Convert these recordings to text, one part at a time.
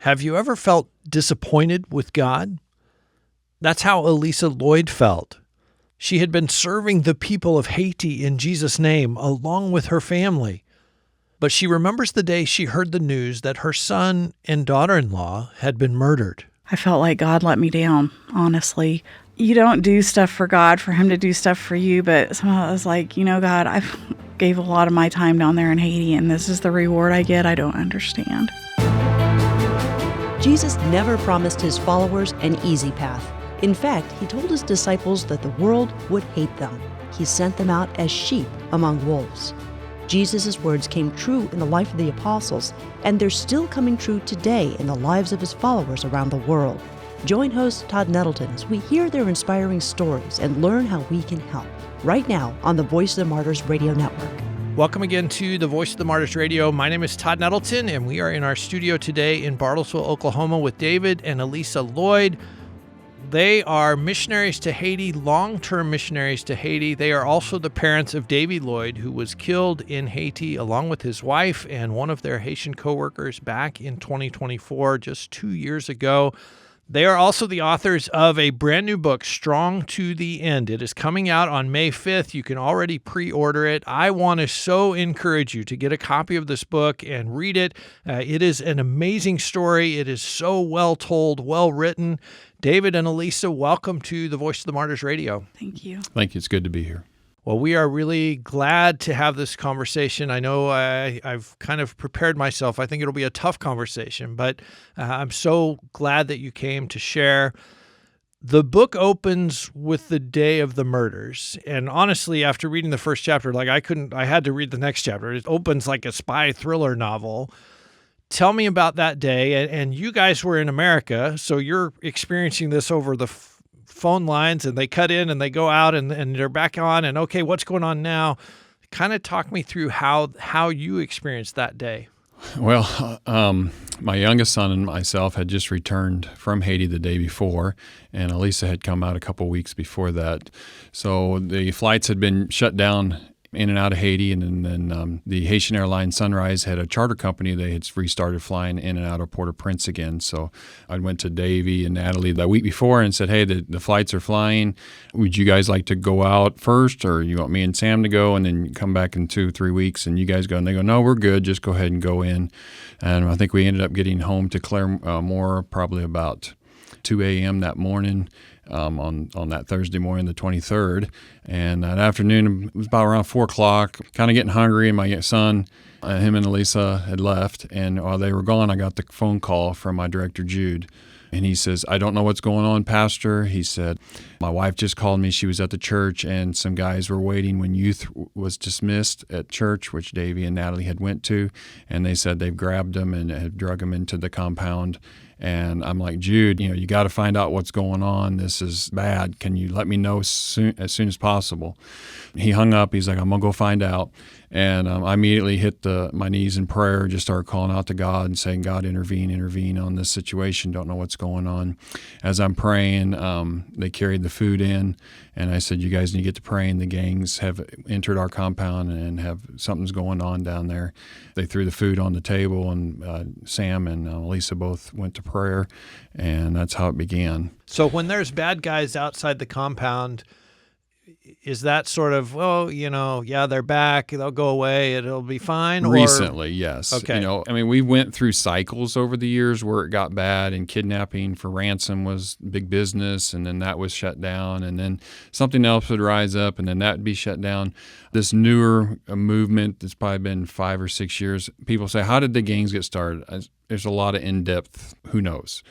Have you ever felt disappointed with God? That's how Alicia Lloyd felt. She had been serving the people of Haiti in Jesus' name along with her family. But she remembers the day she heard the news that her son and daughter-in-law had been murdered. I felt like God let me down, honestly. You don't do stuff for God, for him to do stuff for you, but somehow I was like, God, I've gave a lot of my time down there in Haiti, and this is the reward I get. I don't understand. Jesus never promised his followers an easy path. In fact, he told his disciples that the world would hate them. He sent them out as sheep among wolves. Jesus' words came true in the life of the apostles, and they're still coming true today in the lives of his followers around the world. Join host Todd Nettleton as we hear their inspiring stories and learn how we can help. Right now on the Voice of the Martyrs Radio Network. Welcome again to the Voice of the Martyrs Radio. My name is Todd Nettleton, and we are in our studio today in Bartlesville, Oklahoma with David and Alicia Lloyd. They are missionaries to Haiti, long-term missionaries to Haiti. They are also the parents of Davy Lloyd, who was killed in Haiti along with his wife and one of their Haitian coworkers back in 2024, just 2 years ago. They are also the authors of a brand new book, Strong to the End. It is coming out on May 5th. You can already pre-order it. I want to so encourage you to get a copy of this book and read it. It is an amazing story. It is so well told, well written. David and Alicia, welcome to the Voice of the Martyrs Radio. Thank you. Thank you. It's good to be here. Well, we are really glad to have this conversation. I know I've kind of prepared myself. I think it'll be a tough conversation, but I'm so glad that you came to share. The book opens with the day of the murders. And honestly, after reading the first chapter, I had to read the next chapter. It opens like a spy thriller novel. Tell me about that day. And you guys were in America, so you're experiencing this over the phone lines, and they cut in and they go out and they're back on, and okay, what's going on now? Kind of talk me through how you experienced that day. Well, my youngest son and myself had just returned from Haiti the day before, and Alicia had come out a couple weeks before that. So the flights had been shut down in and out of Haiti, and then the Haitian airline Sunrise had a charter company. They had restarted flying in and out of Port-au-Prince again. So I went to Davy and Natalie the week before and said, hey, the flights are flying. Would you guys like to go out first, or you want me and Sam to go and then come back in 2-3 weeks and you guys go? And they go, no, we're good. Just go ahead and go in. And I think we ended up getting home to Claremore probably about 2 a.m. that morning. On that Thursday morning, the 23rd. And that afternoon, it was about around 4 o'clock, kind of getting hungry, and my son, him and Alicia had left. And while they were gone, I got the phone call from my director, Jude. And he says, I don't know what's going on, Pastor. He said, my wife just called me. She was at the church, and some guys were waiting when youth was dismissed at church, which Davy and Natalie had went to. And they said they've grabbed him and have drug him into the compound. And I'm like, Jude, you got to find out what's going on. This is bad. Can you let me know as soon as possible? He hung up. He's like, I'm going to go find out. And I immediately hit my knees in prayer, just started calling out to God and saying, God, intervene on this situation. Don't know what's going on. As I'm praying, they carried the food in, and I said, you guys need to get to praying. The gangs have entered our compound and something's going on down there. They threw the food on the table, and Sam and Lisa both went to prayer, and that's how it began. So when there's bad guys outside the compound, is that sort of, they're back, they'll go away, it'll be fine? Recently, yes. Okay. We went through cycles over the years where it got bad, and kidnapping for ransom was big business, and then that was shut down, and then something else would rise up, and then that would be shut down. This newer movement that's probably been 5 or 6 years, people say, how did the gangs get started? There's a lot of in-depth, who knows.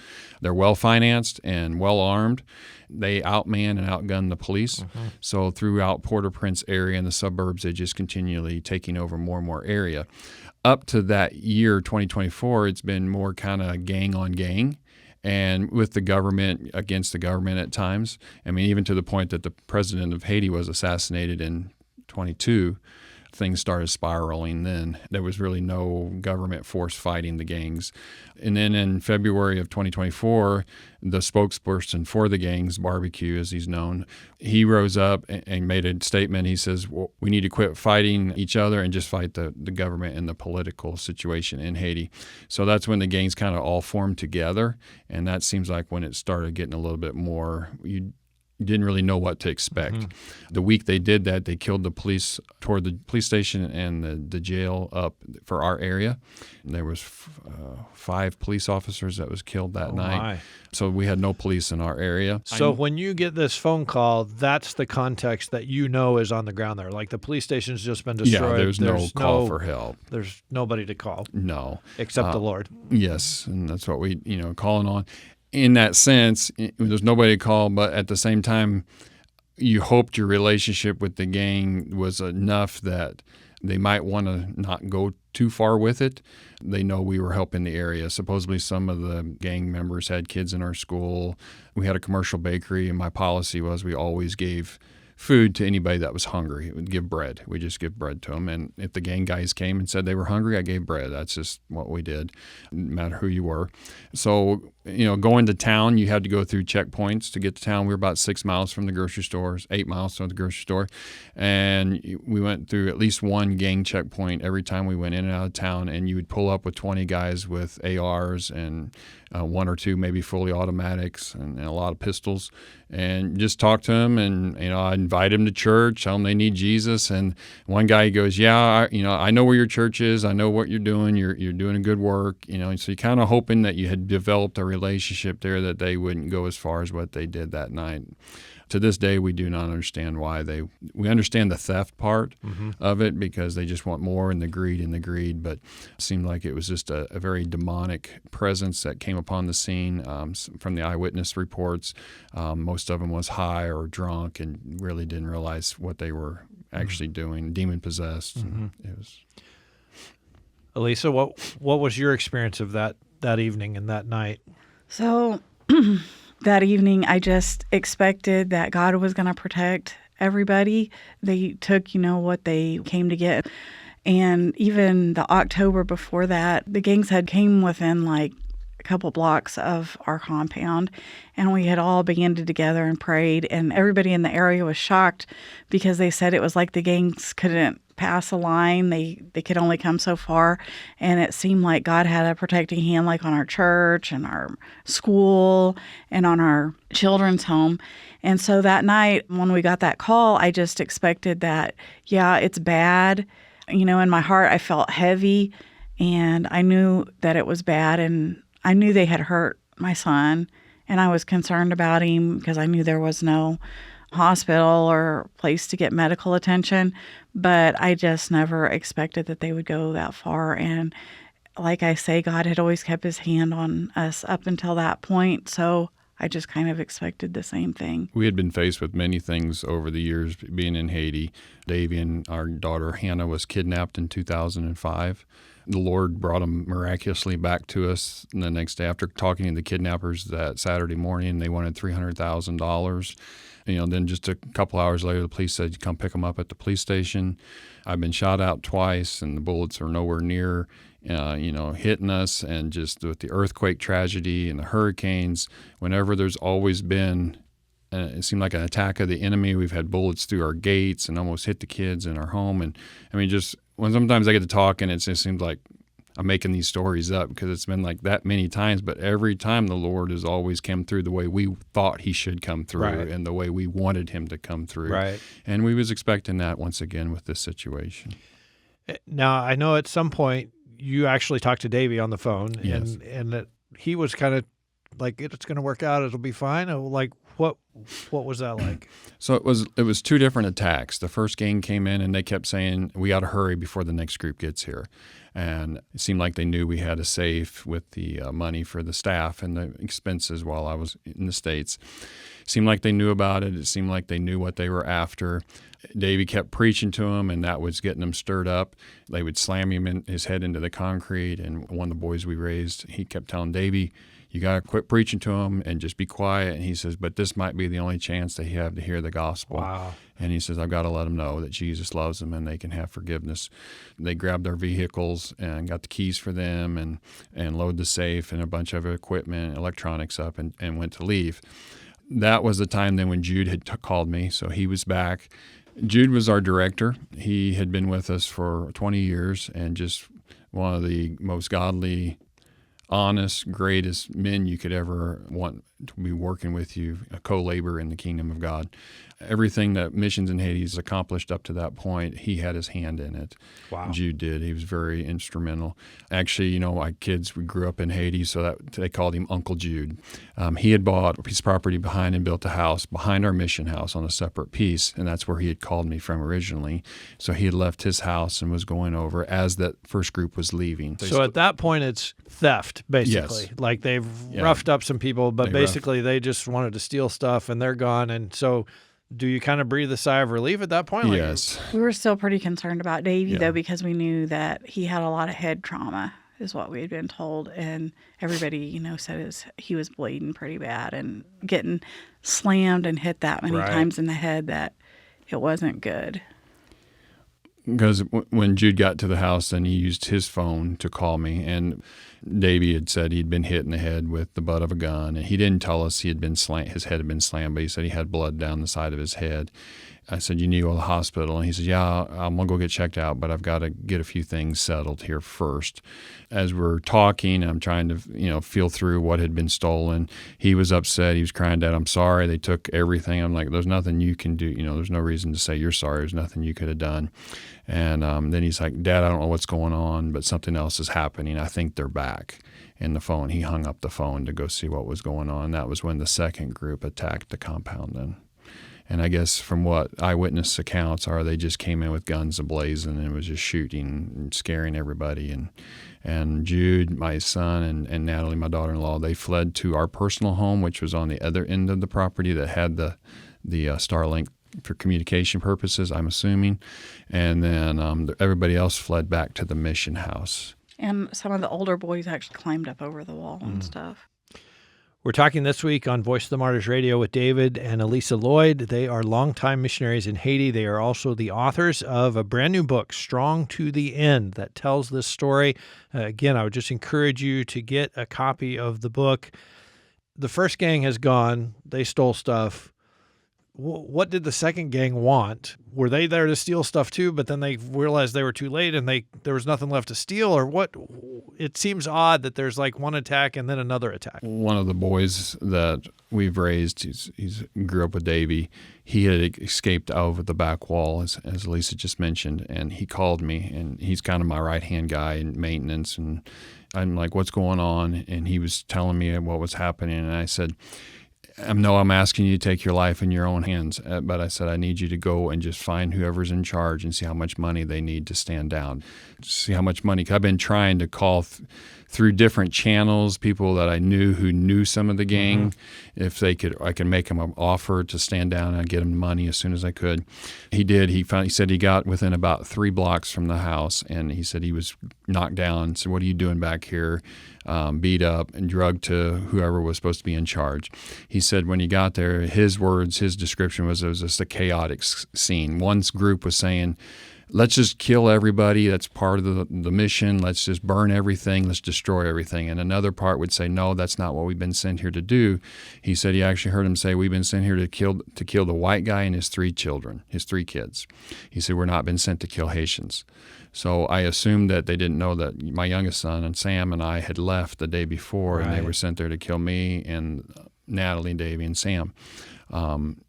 They're well-financed and well-armed. They outman and outgun the police. Mm-hmm. So throughout Port-au-Prince area and the suburbs, they just continually taking over more and more area. Up to that year, 2024, it's been more kind of gang on gang, and with the government against the government at times. Even to the point that the president of Haiti was assassinated in 22 things started spiraling then. There was really no government force fighting the gangs. And then in February of 2024, the spokesperson for the gangs, Barbecue as he's known, he rose up and made a statement. He says, well, we need to quit fighting each other and just fight the government and the political situation in Haiti. So that's when the gangs kind of all formed together, and that seems like when it started getting a little bit more, you didn't really know what to expect. The week they did that, they killed the police toward the police station and the jail up for our area. And there was 5 police officers that was killed that night. My. So we had no police in our area. So when you get this phone call, that's the context that you know is on the ground there. Like the police station's just been destroyed. Yeah, there's no call for help. There's nobody to call. No. Except the Lord. Yes, and that's what we, calling on. In that sense, there's nobody to call, but at the same time, you hoped your relationship with the gang was enough that they might want to not go too far with it. They know we were helping the area. Supposedly some of the gang members had kids in our school. We had a commercial bakery, and my policy was we always gave food to anybody that was hungry. We'd give bread. We just give bread to them. And if the gang guys came and said they were hungry, I gave bread. That's just what we did, no matter who you were. So, going to town, you had to go through checkpoints to get to town. We were about 6 miles from the grocery stores, 8 miles from the grocery store. And we went through at least one gang checkpoint every time we went in and out of town. And you would pull up with 20 guys with ARs and 1 or 2 maybe fully automatics and a lot of pistols, and just talk to them. And I invite them to church, tell them they need Jesus. And one guy goes, "Yeah, I know where your church is. I know what you're doing. You're doing a good work." So you're kind of hoping that you had developed a relationship there, that they wouldn't go as far as what they did that night. To this day, we do not understand why we understand the theft part of it, because they just want more, and the greed, but it seemed like it was just a very demonic presence that came upon the scene. From the eyewitness reports, most of them was high or drunk and really didn't realize what they were actually doing, demon-possessed. It was. Alicia, what was your experience of that evening and that night? So that evening, I just expected that God was going to protect everybody. They took, what they came to get. And even the October before that, the gangs had came within like a couple blocks of our compound, and we had all banded together and prayed. And everybody in the area was shocked because they said it was like the gangs couldn't pass a line. They could only come so far. And it seemed like God had a protecting hand, like on our church and our school and on our children's home. And so that night when we got that call, I just expected that, yeah, it's bad. In my heart, I felt heavy, and I knew that it was bad, and I knew they had hurt my son, and I was concerned about him because I knew there was no hospital or place to get medical attention, but I just never expected that they would go that far. And like I say, God had always kept his hand on us up until that point, so I just kind of expected the same thing. We had been faced with many things over the years being in Haiti. Davy and our daughter Hannah was kidnapped in 2005. The Lord brought them miraculously back to us the next day after talking to the kidnappers that Saturday morning. They wanted $300,000. Then just a couple hours later, the police said, "Come pick them up at the police station." I've been shot out twice, and the bullets are nowhere near, hitting us. And just with the earthquake tragedy and the hurricanes, whenever there's always been, it seemed like an attack of the enemy. We've had bullets through our gates and almost hit the kids in our home. And just when sometimes I get to talk, and it just seems like I'm making these stories up because it's been like that many times, but every time the Lord has always come through the way we thought he should come through, right, and the way we wanted him to come through. Right. And we was expecting that once again with this situation. Now, I know at some point you actually talked to Davy on the phone, yes, and that he was kind of like, "It's going to work out. It'll be fine." Like, what was that like? So it was 2 different attacks. The first gang came in, and they kept saying, "We got to hurry before the next group gets here." And it seemed like they knew we had a safe with the money for the staff and the expenses while I was in the States. It seemed like they knew about it. It seemed like they knew what they were after. Davy kept preaching to them, and that was getting them stirred up. They would slam his head into the concrete, and one of the boys we raised, he kept telling Davy, "You got to quit preaching to them and just be quiet." And he says, "But this might be the only chance they have to hear the gospel." Wow. And he says, I've got to let them know that Jesus loves them and they can have forgiveness. They grabbed our vehicles and got the keys for them and load the safe and a bunch of equipment, electronics up, and went to leave. That was the time then when Jude had called me, so he was back. Jude was our director. He had been with us for 20 years and just one of the most godly, honest, greatest men you could ever want to be working with you, a co-laborer in the kingdom of God. Everything that Missions in Haiti has accomplished up to that point, he had his hand in it. Wow. Jude did. He was very instrumental. Actually, my kids, we grew up in Haiti, so that they called him Uncle Jude. He had bought a piece of property behind and built a house behind our mission house on a separate piece, and that's where he had called me from originally. So he had left his house and was going over as that first group was leaving. So at that point, it's theft, basically. Yes. Like they've roughed up some people, but basically they just wanted to steal stuff and they're gone. And so do you kind of breathe a sigh of relief at that point? Yes. We were still pretty concerned about Davy, Yeah. though, because we knew that he had a lot of head trauma, is what we had been told. And everybody, said he was bleeding pretty bad and getting slammed and hit that many times in the head that it wasn't good. Because when Jude got to the house, then he used his phone to call me, and Davy had said he'd been hit in the head with the butt of a gun, and he didn't tell us he had been his head had been slammed, but he said he had blood down the side of his head. I said, you need to go to the hospital. And he said, yeah, I'm going to go get checked out, but I've got to get a few things settled here first. As we're talking, I'm trying to, feel through what had been stolen. He was upset. He was crying, Dad, I'm sorry. They took everything. I'm like, there's nothing you can do. There's no reason to say you're sorry. There's nothing you could have done. And then he's like, Dad, I don't know what's going on, but something else is happening. I think they're back. In the phone, he hung up the phone to go see what was going on. That was when the second group attacked the compound then. And I guess from what eyewitness accounts are, they just came in with guns ablazing and was just shooting and scaring everybody. And Jude, my son, and Natalie, my daughter-in-law, they fled to our personal home, which was on the other end of the property that had the Starlink for communication purposes, I'm assuming. And then everybody else fled back to the mission house. And some of the older boys actually climbed up over the wall and stuff. We're talking this week on Voice of the Martyrs Radio with David and Alicia Lloyd. They are longtime missionaries in Haiti. They are also the authors of a brand new book, Strong to the End, that tells this story. Again, I would just encourage you to get a copy of the book. The first gang has gone. They stole stuff. What did the second gang want? Were they there to steal stuff too, but then they realized they were too late and there was nothing left to steal? Or what? It seems odd that there's like one attack and then another attack. One of the boys that we've raised, he's grew up with Davy. He had escaped over the back wall, as Lisa just mentioned, and he called me, and he's kind of my right-hand guy in maintenance. And I'm like, what's going on? And he was telling me what was happening, and I said, I'm asking you to take your life in your own hands, but I said, I need you to go and just find whoever's in charge and see how much money they need to stand down. See how much money, 'cause I've been trying to call through different channels, people that I knew who knew some of the gang, if I could make them an offer to stand down and I'd get them money as soon as I could. He did. He said he got within about 3 blocks from the house, and he said he was knocked down. So what are you doing back here? Beat up and drugged to whoever was supposed to be in charge. He said when he got there, his description was it was just a chaotic scene. One group was saying, let's just kill everybody. That's part of the mission. Let's just burn everything. Let's destroy everything. And another part would say, no, that's not what we've been sent here to do. He said he actually heard him say, we've been sent here to kill the white guy and his 3 children, his 3 kids. He said, we're not been sent to kill Haitians. So I assumed that they didn't know that my youngest son and Sam and I had left the day before, and they were sent there to kill me and Natalie, Davy, and Sam.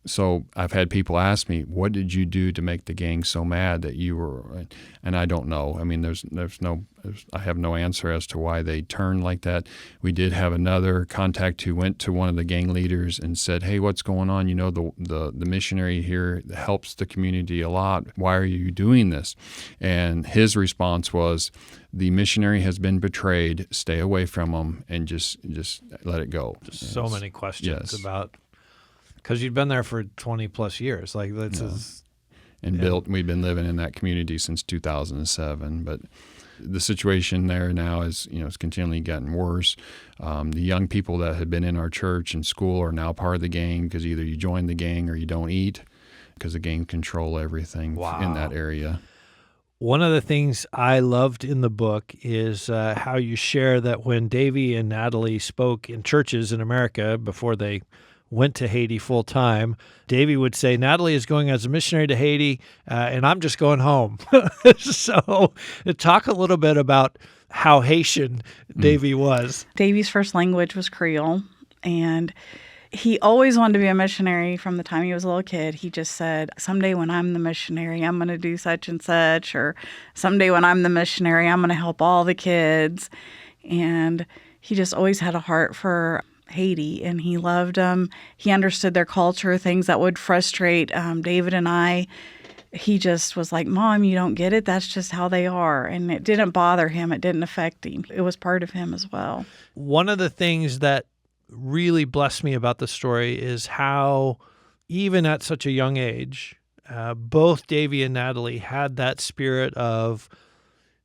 So I've had people ask me, what did you do to make the gang so mad that you were, and I don't know. I mean, I have no answer as to why they turned like that. We did have another contact who went to one of the gang leaders and said, hey, what's going on? The missionary here helps the community a lot. Why are you doing this? And his response was, the missionary has been betrayed. Stay away from him and just let it go. Just so many questions about, because you've been there for 20 plus years. Like we've been living in that community since 2007. But the situation there now is, it's continually getting worse. The young people that had been in our church and school are now part of the gang because either you join the gang or you don't eat. because the gang control everything in that area. One of the things I loved in the book is how you share that when Davy and Natalie spoke in churches in America before they went to Haiti full time, Davy would say, Natalie is going as a missionary to Haiti, and I'm just going home. So talk a little bit about how Haitian Davy was. Davy's first language was Creole, and he always wanted to be a missionary from the time he was a little kid. He just said, someday when I'm the missionary, I'm going to do such and such, or someday when I'm the missionary, I'm going to help all the kids. And he just always had a heart for Haiti, and he loved them. He understood their culture, things that would frustrate David and I. He just was like, Mom, you don't get it? That's just how they are. And it didn't bother him. It didn't affect him. It was part of him as well. One of the things that really blessed me about the story is how, even at such a young age, both Davy and Natalie had that spirit of,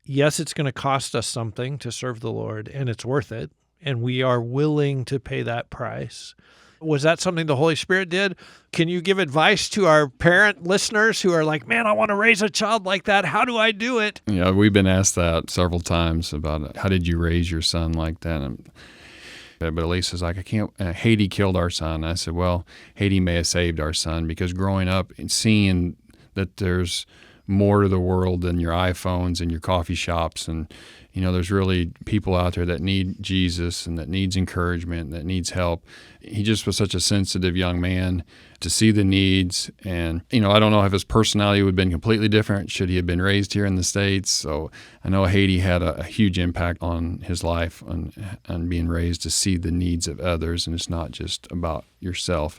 yes, it's going to cost us something to serve the Lord, and it's worth it, and we are willing to pay that price. Was that something the Holy Spirit did? Can you give advice to our parent listeners who are like, man, I want to raise a child like that. How do I do it? Yeah, we've been asked that several times about how did you raise your son like that? But Alicia's like, I can't, Haiti killed our son. I said, well, Haiti may have saved our son, because growing up and seeing that there's more to the world than your iPhones and your coffee shops, and there's really people out there that need Jesus and that needs encouragement, that needs help. He just was such a sensitive young man to see the needs. And, I don't know if his personality would have been completely different should he have been raised here in the States. So I know Haiti had a huge impact on his life on being raised to see the needs of others, and it's not just about yourself.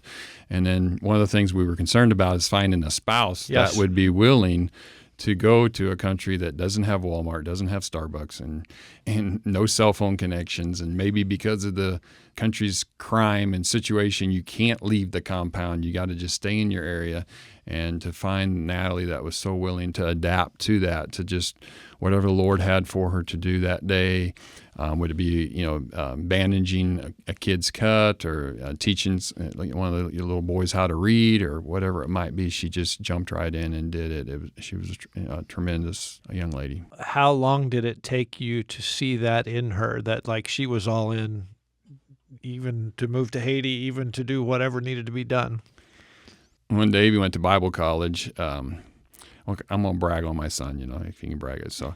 And then one of the things we were concerned about is finding a spouse that would be willing to go to a country that doesn't have Walmart, doesn't have Starbucks, and no cell phone connections, and maybe because of the country's crime and situation, you can't leave the compound. You got to just stay in your area. And to find Natalie that was so willing to adapt to that, to just whatever the Lord had for her to do that day, would it be, bandaging a kid's cut, or teaching one of the little boys how to read, or whatever it might be. She just jumped right in and did it. She was a tremendous young lady. How long did it take you to see that in her, that like she was all in, even to move to Haiti, even to do whatever needed to be done? When Davy went to Bible college, I'm going to brag on my son, if you can brag it. So,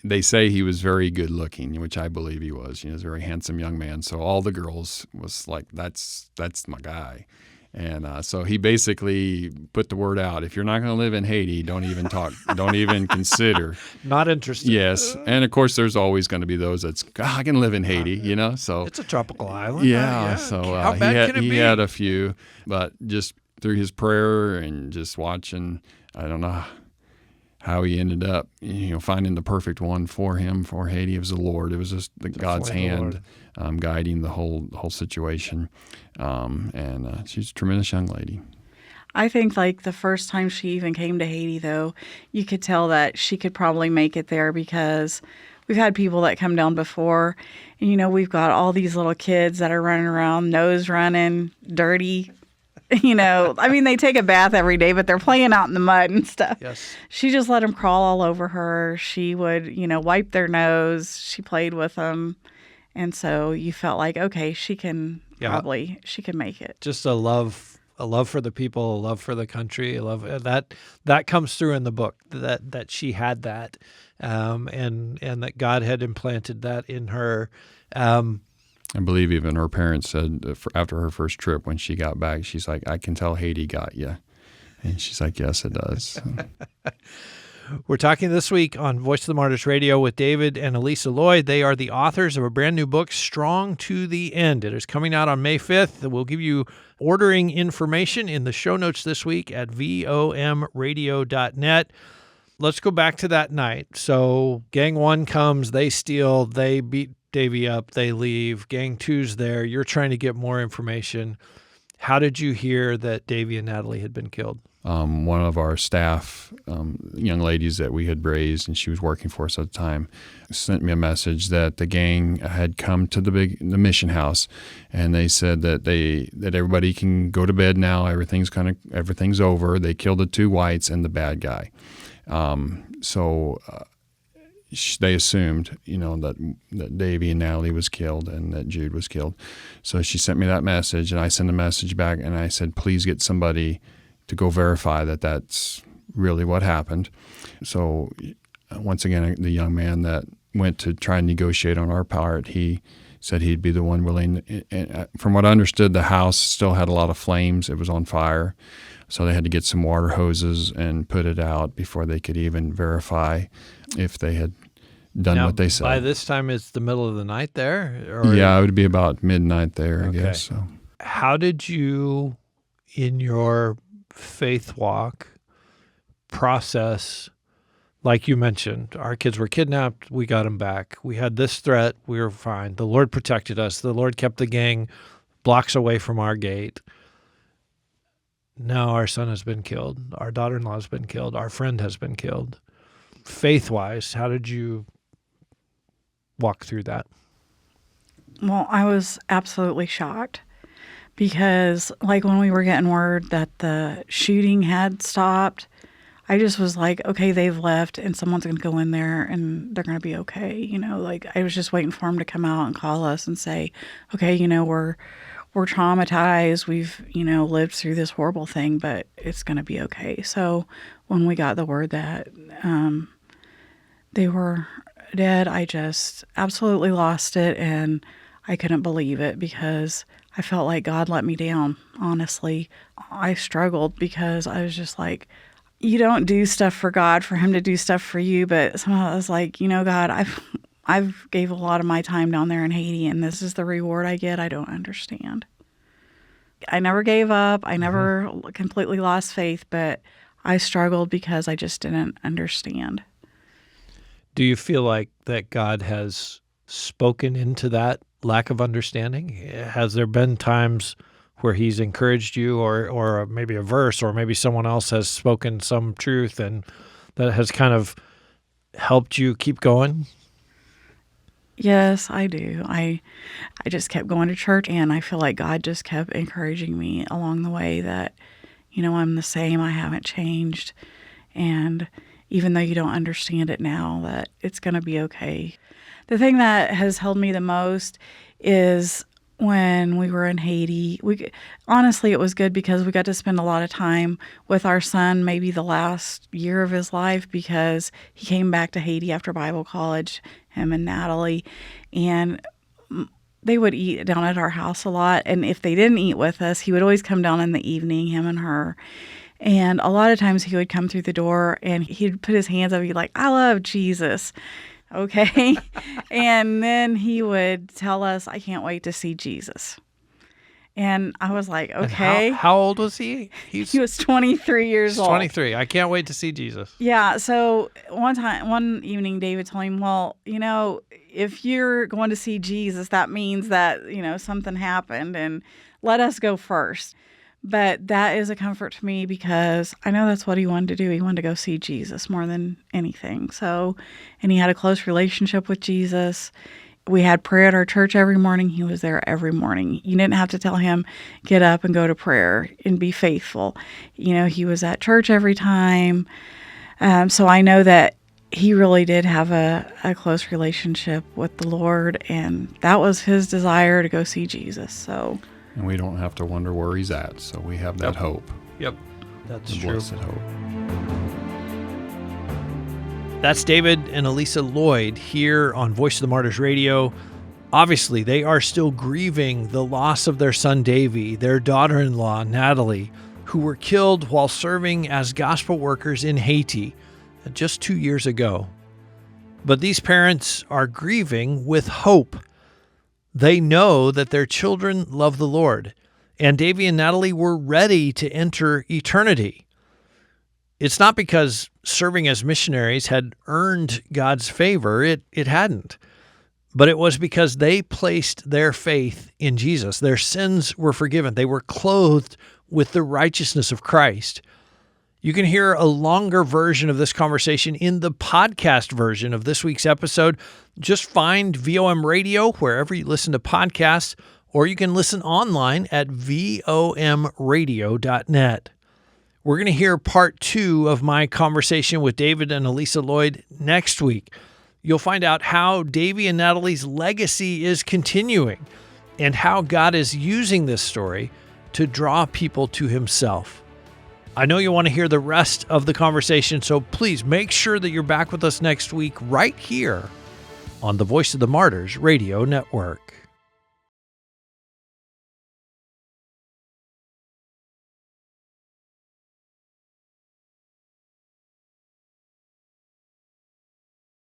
they say he was very good looking, which I believe he was. He was a very handsome young man. So all the girls was like, that's my guy. And so he basically put the word out. If you're not going to live in Haiti, don't even talk. Don't even consider. Not interested. Yes. And, of course, there's always going to be those that's, I can live in Haiti, So it's a tropical island. Yeah. So how bad can it be? He had a few. But just through his prayer and just watching, I don't know how he ended up, finding the perfect one for him, for Haiti. It was the Lord. It was just God's hand guiding the whole situation. And she's a tremendous young lady. I think like the first time she even came to Haiti, though, you could tell that she could probably make it there, because we've had people that come down before, and we've got all these little kids that are running around, nose running, dirty. They take a bath every day, but they're playing out in the mud and stuff. Yes. She just let them crawl all over her. She would, wipe their nose. She played with them. And so you felt like, okay, she can she can make it. Just a love for the people, a love for the country. I love that comes through in the book, that she had that, and that God had implanted that in her. I believe even her parents said after her first trip, when she got back, she's like, I can tell Haiti got you. And she's like, yes, it does. We're talking this week on Voice of the Martyrs Radio with David and Alicia Lloyd. They are the authors of a brand new book, Strong to the End. It is coming out on May 5th. We'll give you ordering information in the show notes this week at vomradio.net. Let's go back to that night. So Gang 1 comes, they steal, they beat Davy up, they leave. Gang 2's there. You're trying to get more information. How did you hear that Davy and Natalie had been killed? one of our staff, young ladies that we had raised, and she was working for us at the time, sent me a message that the gang had come to the mission house, and they said that everybody can go to bed now. Everything's over. They killed the 2 whites and the bad guy. They assumed, that Davy and Natalie was killed and that Jude was killed. So she sent me that message, and I sent a message back, and I said, please get somebody to go verify that that's really what happened. So once again, the young man that went to try and negotiate on our part, he said he'd be the one willing. And from what I understood, the house still had a lot of flames. It was on fire. So they had to get some water hoses and put it out before they could even verify if they had done what they said. By this time, it's the middle of the night there? Or? Yeah, it would be about midnight there, Okay. I guess. So. How did you, in your faith walk, process, like you mentioned, our kids were kidnapped, we got them back. We had this threat, we were fine. The Lord protected us. The Lord kept the gang blocks away from our gate. Now our son has been killed. Our daughter-in-law has been killed. Our friend has been killed. Faith-wise, how did you walk through that? Well, I was absolutely shocked because, like, when we were getting word that the shooting had stopped, I just was like, okay, they've left and someone's going to go in there and they're going to be okay. Like, I was just waiting for them to come out and call us and say, okay, we're traumatized. We've, lived through this horrible thing, but it's going to be okay. So when we got the word that they were dead, I just absolutely lost it, and I couldn't believe it because I felt like God let me down, honestly. I struggled because I was just like, you don't do stuff for God for him to do stuff for you, but somehow I was like, God, I've gave a lot of my time down there in Haiti, and this is the reward I get. I don't understand. I never gave up. I never completely lost faith, but I struggled because I just didn't understand. Do you feel like that God has spoken into that lack of understanding? Has there been times where he's encouraged you, or maybe a verse, or maybe someone else has spoken some truth and that has kind of helped you keep going? Yes, I do. I just kept going to church, and I feel like God just kept encouraging me along the way that, I'm the same. I haven't changed. And even though you don't understand it now, that it's going to be okay. The thing that has held me the most is when we were in Haiti. Honestly, it was good because we got to spend a lot of time with our son, maybe the last year of his life, because he came back to Haiti after Bible college, him and Natalie, and they would eat down at our house a lot. And if they didn't eat with us, he would always come down in the evening, him and her. And a lot of times he would come through the door and he'd put his hands up. He'd be like, I love Jesus. Okay. And then he would tell us, I can't wait to see Jesus. And I was like, okay. How old was he? He was 23 years old. 23. I can't wait to see Jesus. Yeah. So one evening, David told him, well, if you're going to see Jesus, that means that, something happened, and let us go first. But that is a comfort to me because I know that's what he wanted to do. He wanted to go see Jesus more than anything. So, and he had a close relationship with Jesus. We had prayer at our church every morning. He was there every morning. You didn't have to tell him, get up and go to prayer and be faithful. He was at church every time. So I know that he really did have a close relationship with the Lord, and that was his desire to go see Jesus. So. And we don't have to wonder where he's at, so we have that hope. Yep, that's the true. Blessed hope. That's David and Alicia Lloyd here on Voice of the Martyrs Radio. Obviously, they are still grieving the loss of their son Davy, their daughter-in-law Natalie, who were killed while serving as gospel workers in Haiti just 2 years ago. But these parents are grieving with hope. They know that their children love the Lord, and Davy and Natalie were ready to enter eternity. It's not because serving as missionaries had earned God's favor. It hadn't. But it was because they placed their faith in Jesus. Their sins were forgiven. They were clothed with the righteousness of Christ. You can hear a longer version of this conversation in the podcast version of this week's episode. Just find VOM Radio wherever you listen to podcasts, or you can listen online at vomradio.net. We're going to hear part 2 of my conversation with David and Alicia Lloyd next week. You'll find out how Davy and Natalie's legacy is continuing and how God is using this story to draw people to himself. I know you want to hear the rest of the conversation, so please make sure that you're back with us next week right here on the Voice of the Martyrs Radio Network.